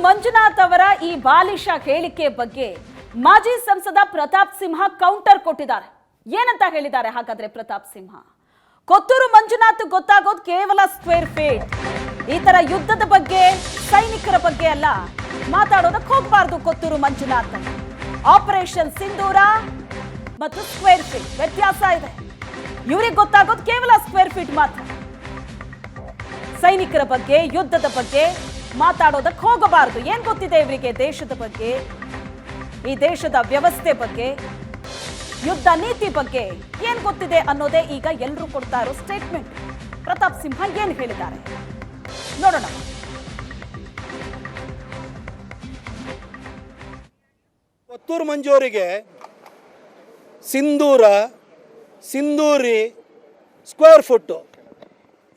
ಮಂಜುನಾಥ್ ಅವರ ಈ ಬಾಲಿಶ ಹೇಳಿಕೆ ಬಗ್ಗೆ ಮಾಜಿ ಸಂಸದ ಪ್ರತಾಪ್ ಸಿಂಹ ಕೌಂಟರ್ ಕೊಟ್ಟಿದ್ದಾರೆ. ಏನಂತ ಹೇಳಿದ್ದಾರೆ ಹಾಗಾದ್ರೆ ಪ್ರತಾಪ್ ಸಿಂಹ? ಕೊತ್ತೂರು ಮಂಜುನಾಥ್ ಗೊತ್ತಾಗೋದು ಕೇವಲ ಸ್ಕ್ವೇರ್ ಫೀಟ್. ಈ ತರ ಯುದ್ಧದ ಬಗ್ಗೆ, ಸೈನಿಕರ ಬಗ್ಗೆ ಅಲ್ಲ ಮಾತಾಡೋದಕ್ಕೆ ಹೋಗಬಾರ್ದು ಕೊತ್ತೂರು ಮಂಜುನಾಥ್. ಆಪರೇಷನ್ ಸಿಂಧೂರ ಮತ್ತು ಸ್ಕ್ವೇರ್ ಫೀಟ್ ವ್ಯತ್ಯಾಸ ಇದೆ. ಇವರಿಗೆ ಗೊತ್ತಾಗೋದು ಕೇವಲ ಸ್ಕ್ವೇರ್ ಫೀಟ್ ಮಾತ್ರ. ಸೈನಿಕರ ಬಗ್ಗೆ, ಯುದ್ಧದ ಬಗ್ಗೆ ಮಾತಾಡೋದಕ್ಕೆ ಹೋಗಬಾರದು. ಏನ್ ಗೊತ್ತಿದೆ ಇವರಿಗೆ ದೇಶದ ಬಗ್ಗೆ, ಈ ದೇಶದ ವ್ಯವಸ್ಥೆ ಬಗ್ಗೆ, ಯುದ್ಧ ನೀತಿ ಬಗ್ಗೆ ಏನ್ ಗೊತ್ತಿದೆ ಅನ್ನೋದೇ ಈಗ ಎಲ್ಲರೂ ಕೊಡ್ತಾ ಇರೋ ಸ್ಟೇಟ್ಮೆಂಟ್. ಪ್ರತಾಪ್ ಸಿಂಹ ಏನ್ ಹೇಳಿದ್ದಾರೆ ನೋಡೋಣ. ಕೊತ್ತೂರು ಮಂಜೂರಿಗೆ ಸಿಂಧೂರ, ಸಿಂಧೂರಿ, ಸ್ಕ್ವೇರ್ ಫುಟ್ಟು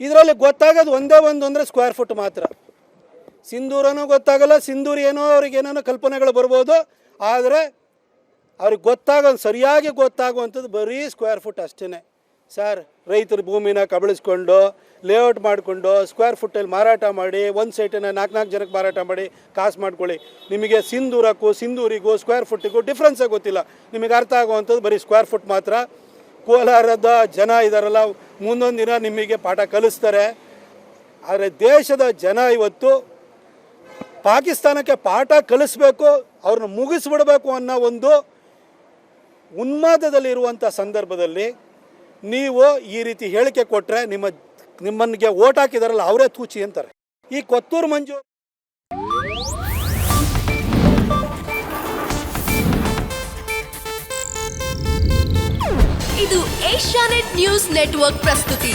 ಇದರಲ್ಲಿ ಗೊತ್ತಾಗೋದು ಒಂದೇ ಒಂದು ಅಂದರೆ ಸ್ಕ್ವೇರ್ ಫುಟ್ ಮಾತ್ರ. ಸಿಂಧೂರನೂ ಗೊತ್ತಾಗಲ್ಲ, ಸಿಂಧೂರಿ ಏನೋ ಅವ್ರಿಗೆ ಏನೇನೋ ಕಲ್ಪನೆಗಳು ಬರ್ಬೋದು, ಆದರೆ ಅವ್ರಿಗೆ ಸರಿಯಾಗಿ ಗೊತ್ತಾಗುವಂಥದ್ದು ಬರೀ ಸ್ಕ್ವೇರ್ ಫುಟ್ ಅಷ್ಟೇ. ಸರ್, ರೈತರ ಭೂಮಿನ ಕಬಳಿಸ್ಕೊಂಡು ಲೇಔಟ್ ಮಾಡಿಕೊಂಡು ಸ್ಕ್ವೇರ್ ಫುಟ್ಟಲ್ಲಿ ಮಾರಾಟ ಮಾಡಿ ಒಂದು ಸೈಟನ್ನು 4 ಜನಕ್ಕೆ ಮಾರಾಟ ಮಾಡಿ ಕಾಸು ಮಾಡ್ಕೊಳ್ಳಿ. ನಿಮಗೆ ಸಿಂಧೂರಕ್ಕೂ ಸಿಂಧೂರಿಗೂ ಸ್ಕ್ವೇರ್ ಫುಟ್ಟಿಗೂ ಡಿಫ್ರೆನ್ಸೇ ಗೊತ್ತಿಲ್ಲ. ನಿಮಗೆ ಅರ್ಥ ಆಗುವಂಥದ್ದು ಬರೀ ಸ್ಕ್ವೇರ್ ಫುಟ್ ಮಾತ್ರ. ಕೋಲಾರದ ಜನ ಇದ್ದಾರಲ್ಲ, ಮುಂದೊಂದು ದಿನ ನಿಮಗೆ ಪಾಠ ಕಲಿಸ್ತಾರೆ. ಆದರೆ ದೇಶದ ಜನ ಇವತ್ತು ಪಾಕಿಸ್ತಾನಕ್ಕೆ ಪಾಠ ಕಲಿಸ್ಬೇಕು, ಅವ್ರನ್ನ ಮುಗಿಸ್ಬಿಡಬೇಕು ಅನ್ನೋ ಒಂದು ಉನ್ಮಾದದಲ್ಲಿರುವಂಥ ಸಂದರ್ಭದಲ್ಲಿ ನೀವು ಈ ರೀತಿ ಹೇಳಿಕೆ ಕೊಟ್ಟರೆ ನಿಮ್ಮನಿಗೆ ಓಟ್ ಹಾಕಿದಾರಲ್ಲ ಅವರೇ ತೂಚಿ ಅಂತಾರೆ. ಈ ಕೊತ್ತೂರು ಮಂಜು ಇದು ಏಷ್ಯಾನೆಟ್ ನ್ಯೂಸ್ ನೆಟ್ವರ್ಕ್ ಪ್ರಸ್ತುತಿ.